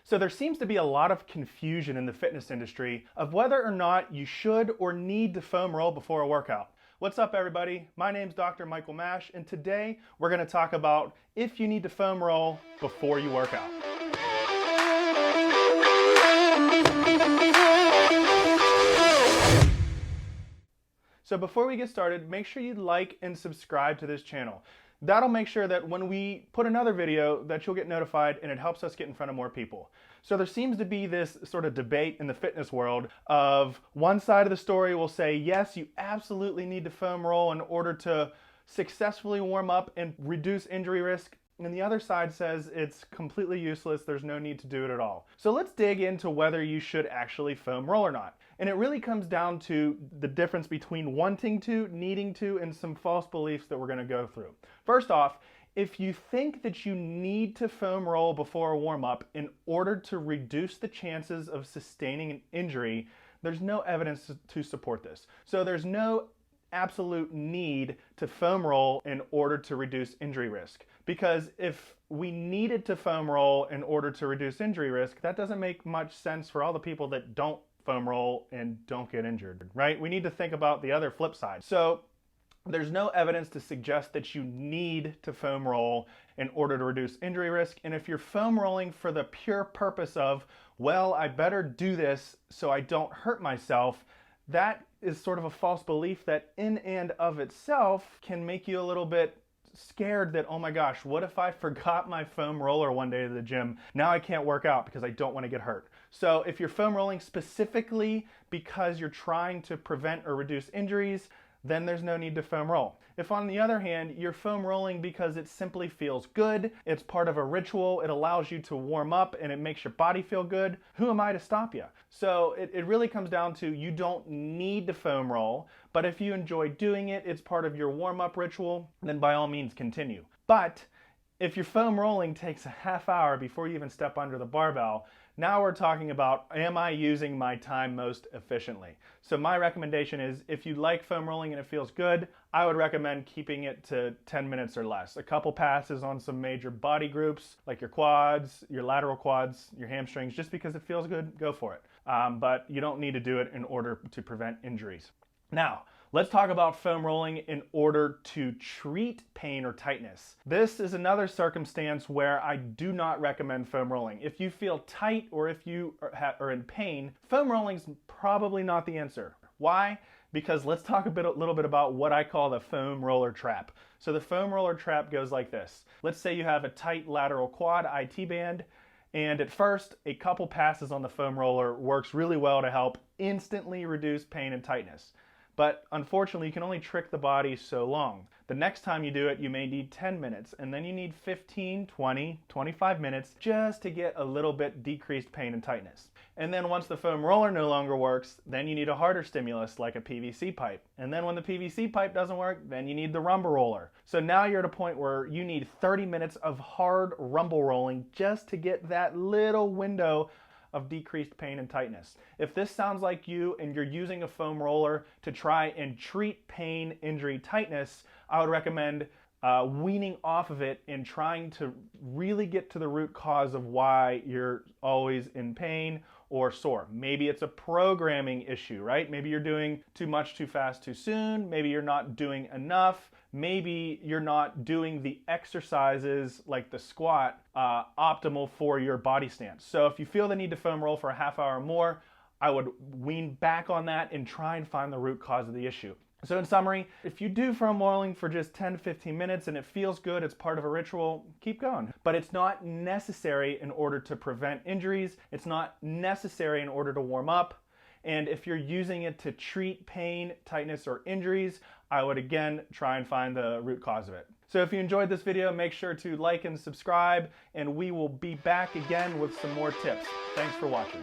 So there seems to be a lot of confusion in the fitness industry of whether or not you should or need to foam roll before a workout. What's up, everybody? My name's Dr. Michael Mash, and today we're going to talk about if you need to foam roll before you work out. So before we get started, make sure you like and subscribe to this channel. That'll make sure that when we put another video that you'll get notified, and it helps us get in front of more people. So there seems to be this sort of debate in the fitness world of one side of the story will say, yes, you absolutely need to foam roll in order to successfully warm up and reduce injury risk. And the other side says it's completely useless, there's no need to do it at all. So let's dig into whether you should actually foam roll or not. And it really comes down to the difference between wanting to, needing to, and some false beliefs that we're going to go through. First off, if you think that you need to foam roll before a warm-up in order to reduce the chances of sustaining an injury, there's no evidence to support this. So there's no absolute need to foam roll in order to reduce injury risk. Because if we needed to foam roll in order to reduce injury risk, that doesn't make much sense for all the people that don't foam roll and don't get injured, right? We need to think about the other flip side. So there's no evidence to suggest that you need to foam roll in order to reduce injury risk. And if you're foam rolling for the pure purpose of, well, I better do this so I don't hurt myself, that is sort of a false belief that in and of itself can make you a little bit scared that, oh my gosh, what if I forgot my foam roller one day at the gym? Now I can't work out because I don't want to get hurt. So if you're foam rolling specifically because you're trying to prevent or reduce injuries, then there's no need to foam roll. If on the other hand, you're foam rolling because it simply feels good, it's part of a ritual, it allows you to warm up and it makes your body feel good, who am I to stop you? So it really comes down to you don't need to foam roll, but if you enjoy doing it, it's part of your warm-up ritual, then by all means continue. But if your foam rolling takes a half hour before you even step under the barbell, now we're talking about, am I using my time most efficiently? So my recommendation is, if you like foam rolling and it feels good, I would recommend keeping it to 10 minutes or less. A couple passes on some major body groups, like your quads, your lateral quads, your hamstrings, just because it feels good, go for it. But you don't need to do it in order to prevent injuries. Now, let's talk about foam rolling in order to treat pain or tightness. This is another circumstance where I do not recommend foam rolling. If you feel tight or if you are in pain, foam rolling is probably not the answer. Why? Because let's talk a little bit about what I call the foam roller trap. So the foam roller trap goes like this. Let's say you have a tight lateral quad IT band, and at first, a couple passes on the foam roller works really well to help instantly reduce pain and tightness. But unfortunately, you can only trick the body so long. The next time you do it, you may need 10 minutes, and then you need 15, 20, 25 minutes just to get a little bit decreased pain and tightness. And then once the foam roller no longer works, then you need a harder stimulus like a PVC pipe. And then when the PVC pipe doesn't work, then you need the rumble roller. So now you're at a point where you need 30 minutes of hard rumble rolling just to get that little window of decreased pain and tightness. If this sounds like you and you're using a foam roller to try and treat pain, injury, tightness, I would recommend weaning off of it and trying to really get to the root cause of why you're always in pain or sore. Maybe it's a programming issue, right? Maybe you're doing too much, too fast, too soon. Maybe you're not doing enough. Maybe you're not doing the exercises like the squat optimal for your body stance. So if you feel the need to foam roll for a half hour or more, I would wean back on that and try and find the root cause of the issue. So in summary, if you do foam rolling for just 10 to 15 minutes and it feels good, it's part of a ritual, keep going. But it's not necessary in order to prevent injuries. It's not necessary in order to warm up. And if you're using it to treat pain, tightness, or injuries, I would again try and find the root cause of it. So if you enjoyed this video, make sure to like and subscribe, and we will be back again with some more tips. Thanks for watching.